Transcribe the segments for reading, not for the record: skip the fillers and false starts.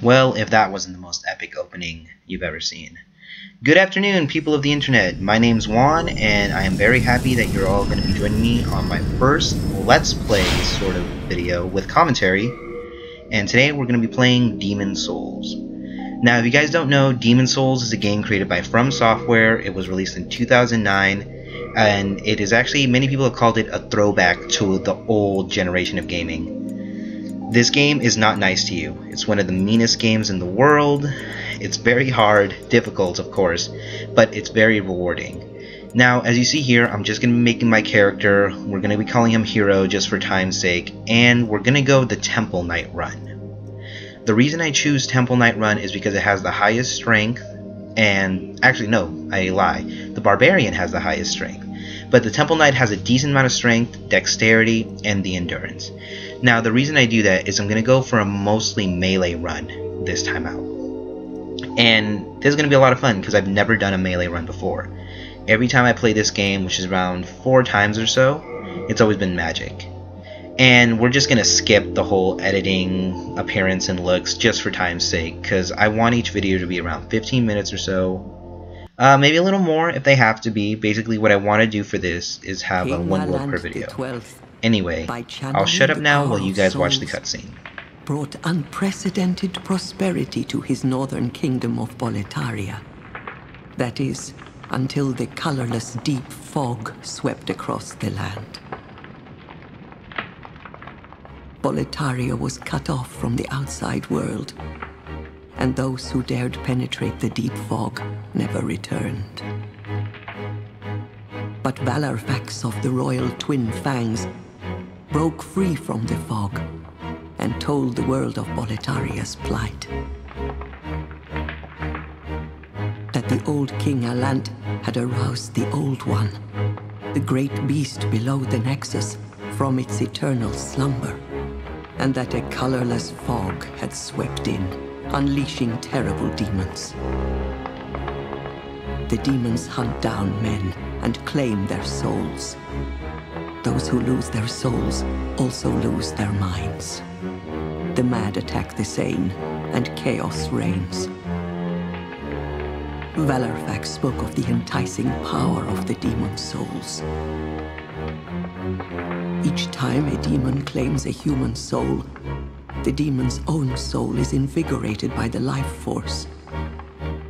Well, if that wasn't the most epic opening you've ever seen. Good afternoon, people of the internet. My name's Juan, and I am very happy that you're all going to be joining me on my first Let's Play sort of video with commentary. And today we're going to be playing Demon Souls. Now, if you guys don't know, Demon Souls is a game created by From Software. It was released in 2009, and it is actually, many people have called it a throwback to the old generation of gaming. This game is not nice to you. It's one of the meanest games in the world. It's very hard, difficult of course, but it's very rewarding. Now, as you see here, I'm just going to be making my character. We're going to be calling him Hero just for time's sake, and we're going to go the Temple Knight run. The reason I choose Temple Knight run is because it has the highest strength, and actually no, I lie. The Barbarian has the highest strength, but the Temple Knight has a decent amount of strength, dexterity, and the endurance. Now, the reason I do that is I'm going to go for a mostly melee run this time out. And this is going to be a lot of fun because I've never done a melee run before. Every time I play this game, which is around 4 times or so, it's always been magic. And we're just going to skip the whole editing, appearance, and looks just for time's sake, because I want each video to be around 15 minutes or so. Maybe a little more if they have to be. Basically what I want to do for this is have a one world per video. Anyway, I'll shut up now while you guys watch the cutscene. Brought unprecedented prosperity to his northern kingdom of Boletaria. That is, until the colorless deep fog swept across the land. Boletaria was cut off from the outside world, and those who dared penetrate the deep fog never returned. But Valarfax of the royal twin fangs broke free from the fog and told the world of Boletaria's plight. That the old King Alant had aroused the Old One, the great beast below the Nexus, from its eternal slumber, and that a colorless fog had swept in, unleashing terrible demons. The demons hunt down men and claim their souls. Those who lose their souls also lose their minds. The mad attack the sane, and chaos reigns. Valorfax spoke of the enticing power of the demon souls. Each time a demon claims a human soul, the demon's own soul is invigorated by the life force.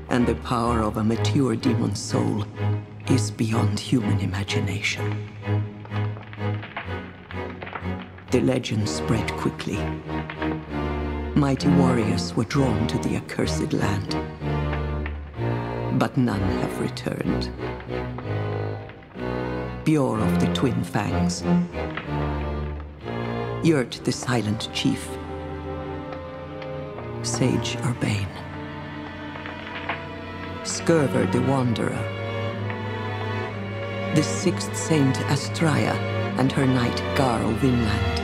And the power of a mature demon's soul is beyond human imagination. The legend spread quickly. Mighty warriors were drawn to the accursed land, but none have returned. Bjor of the Twin Fangs, Yurt the Silent Chief, Sage Urbane, Skurver the Wanderer, the Sixth Saint Astraea and her knight Garl Vinland,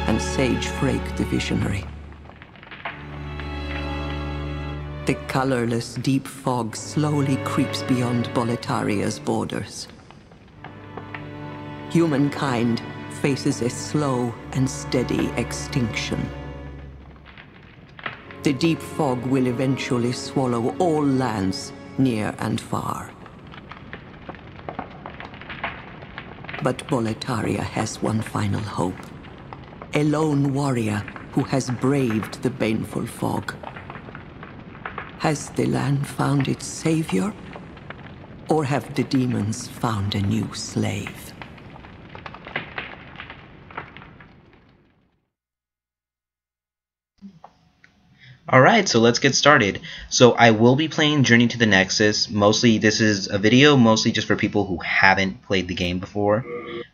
and Sage Frake the Visionary. The colorless deep fog slowly creeps beyond Boletaria's borders. Humankind faces a slow and steady extinction. The deep fog will eventually swallow all lands near and far. But Boletaria has one final hope. A lone warrior who has braved the baneful fog. Has the land found its savior? Or have the demons found a new slave? Alright, so let's get started. So I will be playing Journey to the Nexus. Mostly, this is a video mostly just for people who haven't played the game before.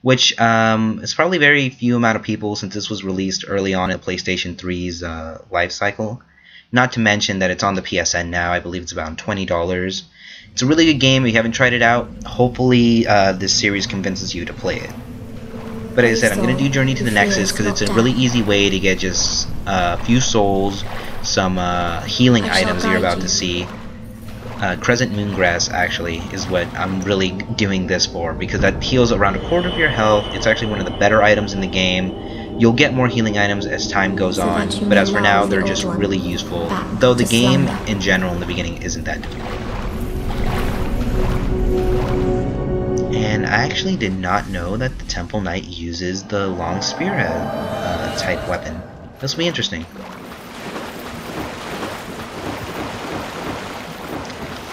Which is probably very few amount of people since this was released early on in PlayStation 3's life cycle. Not to mention that it's on the PSN now. I believe it's about $20. It's a really good game. If you haven't tried it out, hopefully this series convinces you to play it. But as I said, I'm going to do Journey to the Nexus because it's a really easy way to get just a few souls, some healing items that you're about to see. Crescent Moongrass actually is what I'm really doing this for, because that heals around a quarter of your health. It's actually one of the better items in the game. You'll get more healing items as time goes on, but as for now, they're just really useful. Though the game in general in the beginning isn't that difficult. And I actually did not know that the Temple Knight uses the long spearhead type weapon. This will be interesting.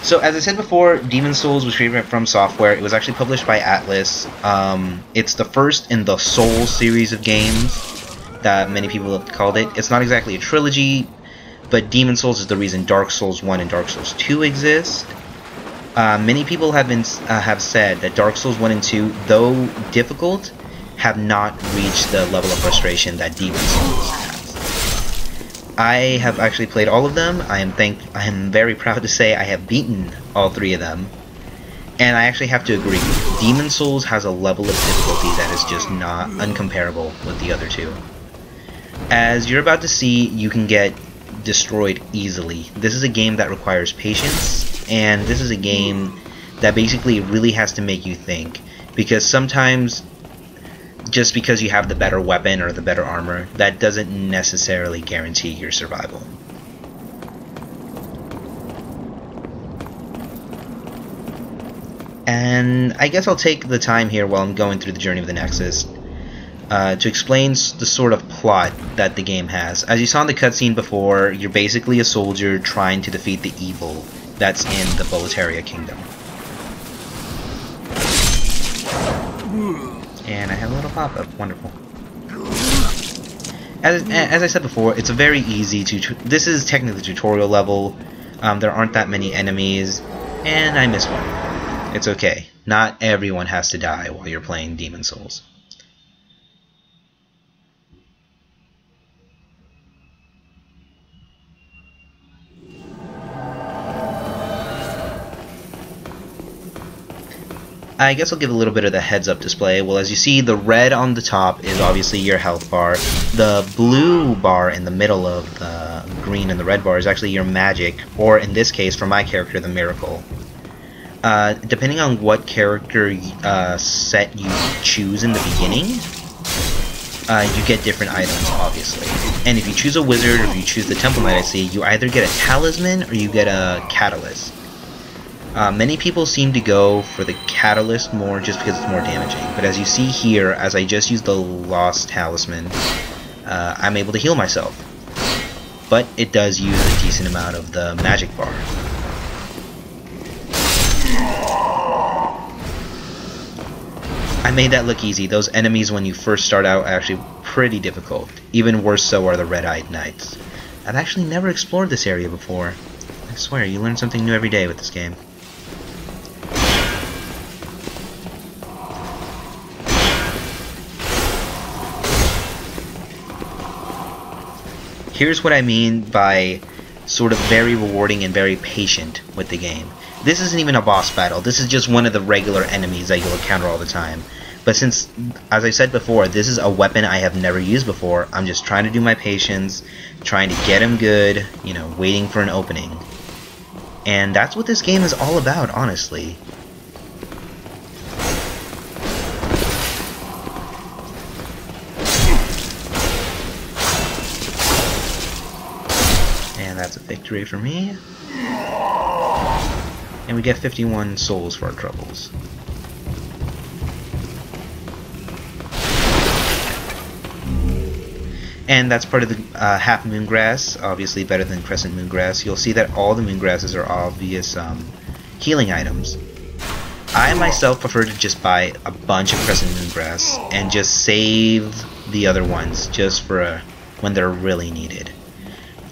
So as I said before, Demon Souls was created from Software. It was actually published by Atlas. It's the first in the Soul series of games that many people have called it. It's not exactly a trilogy, but Demon Souls is the reason Dark Souls 1 and Dark Souls 2 exist. Many people have said that Dark Souls 1 and 2, though difficult, have not reached the level of frustration that Demon Souls has. I have actually played all of them. I am very proud to say I have beaten all 3 of them. And I actually have to agree, Demon Souls has a level of difficulty that is just not uncomparable with the other 2. As you're about to see, you can get destroyed easily. This is a game that requires patience, and this is a game that basically really has to make you think, because sometimes just because you have the better weapon or the better armor, that doesn't necessarily guarantee your survival. And I guess I'll take the time here while I'm going through the Journey of the Nexus to explain the sort of plot that the game has. As you saw in the cutscene before, you're basically a soldier trying to defeat the evil that's in the Boletaria Kingdom. And I have a little pop-up. Wonderful. As I said before, it's a very easy this is technically tutorial level. There aren't that many enemies, and I missed one. It's okay. Not everyone has to die while you're playing Demon Souls. I guess I'll give a little bit of the heads up display. Well, as you see, the red on the top is obviously your health bar. The blue bar in the middle of the green and the red bar is actually your magic, or in this case, for my character, the miracle. Depending on what character set you choose in the beginning, you get different items, obviously. And if you choose a wizard, or if you choose the Temple Knight, I see, you either get a talisman or you get a catalyst. Many people seem to go for the catalyst more just because it's more damaging. But as you see here, as I just used the lost talisman, I'm able to heal myself. But it does use a decent amount of the magic bar. I made that look easy. Those enemies when you first start out are actually pretty difficult. Even worse so are the red-eyed knights. I've actually never explored this area before. I swear, you learn something new every day with this game. Here's what I mean by sort of very rewarding and very patient with the game. This isn't even a boss battle. This is just one of the regular enemies that you'll encounter all the time. But since, as I said before, this is a weapon I have never used before, I'm just trying to do my patience, trying to get him good, you know, waiting for an opening. And that's what this game is all about, honestly. And that's a victory for me. And we get 51 souls for our troubles. And that's part of the half moon grass, obviously better than crescent moon grass. You'll see that all the moon grasses are obvious healing items. I myself prefer to just buy a bunch of crescent moon grass and just save the other ones just for when they're really needed.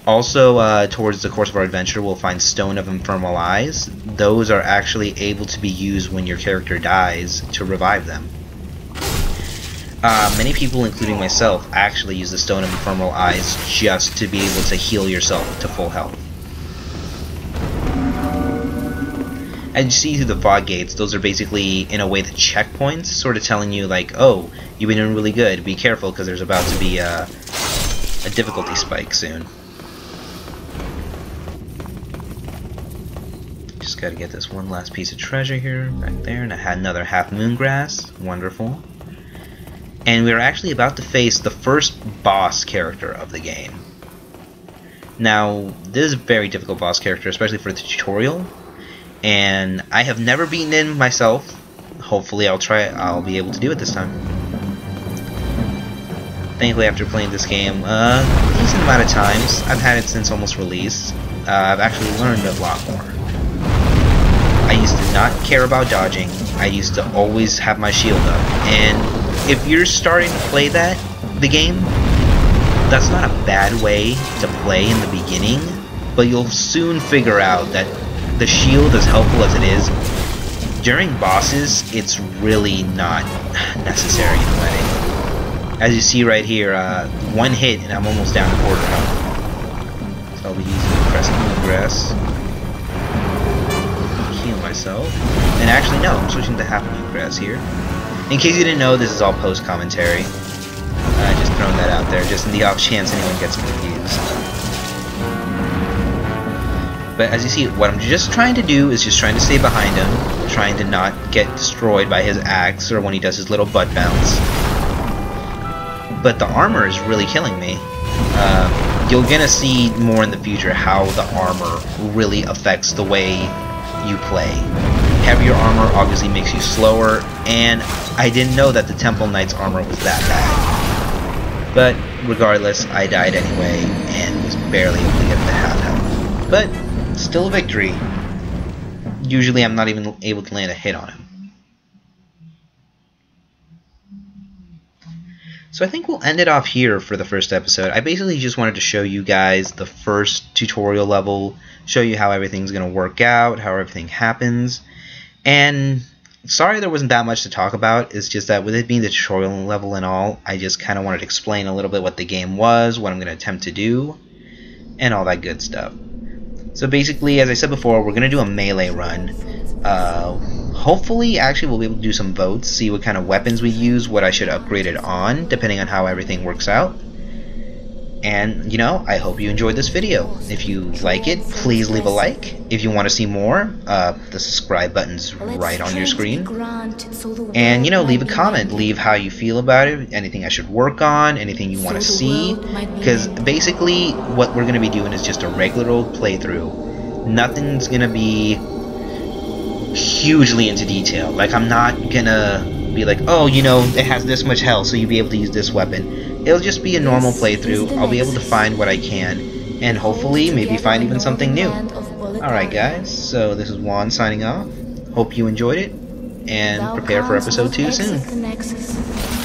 Also, towards the course of our adventure, we'll find Stone of Infernal Eyes. Those are actually able to be used when your character dies to revive them. Many people, including myself, actually use the Stone of Infernal Eyes just to be able to heal yourself to full health. As you see through the fog gates, those are basically, in a way, the checkpoints, sort of telling you, like, oh, you've been doing really good, be careful, because there's about to be a difficulty spike soon. Just gotta get this one last piece of treasure here, right there, and I had another half moon grass. Wonderful. And we're actually about to face the first boss character of the game. Now, this is a very difficult boss character, especially for the tutorial, and I have never beaten him myself. Hopefully I'll be able to do it this time. Thankfully, after playing this game a decent amount of times, I've had it since almost release, I've actually learned a lot more. I used to not care about dodging. I used to always have my shield up. And if you're starting to play the game, that's not a bad way to play in the beginning, but you'll soon figure out that the shield, as helpful as it is, during bosses, it's really not necessary in fighting. As you see right here, one hit and I'm almost down to quarter health. So I'll be using Crescent Moongrass. Heal myself. And actually, no, I'm switching to half Moongrass here. In case you didn't know, this is all post-commentary. Just throwing that out there, just in the off chance anyone gets confused. But as you see, what I'm just trying to do is just trying to stay behind him, trying to not get destroyed by his axe or when he does his little butt bounce. But the armor is really killing me. You're gonna see more in the future how the armor really affects the way you play. Heavier armor obviously makes you slower, and I didn't know that the Temple Knight's armor was that bad. But regardless, I died anyway, and was barely able to get to half health. But still a victory. Usually I'm not even able to land a hit on him. So I think we'll end it off here for the first episode. I basically just wanted to show you guys the first tutorial level, show you how everything's going to work out, how everything happens. And sorry there wasn't that much to talk about. It's just that with it being the tutorial level and all, I just kind of wanted to explain a little bit what the game was, what I'm going to attempt to do, and all that good stuff. So basically, as I said before, we're going to do a melee run. hopefully, actually, we'll be able to do some votes, see what kind of weapons we use, what I should upgrade it on, depending on how everything works out. And, you know, I hope you enjoyed this video. If you like it, please leave a like. If you want to see more, the subscribe button's right on your screen. And, you know, leave a comment. Leave how you feel about it, anything I should work on, anything you want to see. Because basically, what we're going to be doing is just a regular old playthrough. Nothing's going to be hugely into detail. Like, I'm not going to be like, oh, you know, it has this much health, so you'll be able to use this weapon. It'll just be a normal playthrough. I'll be able to find what I can, and hopefully maybe find even something new. Alright guys, so this is Juan signing off. Hope you enjoyed it, and prepare for episode 2 soon. The Nexus.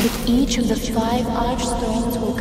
With each of the 5 archstones will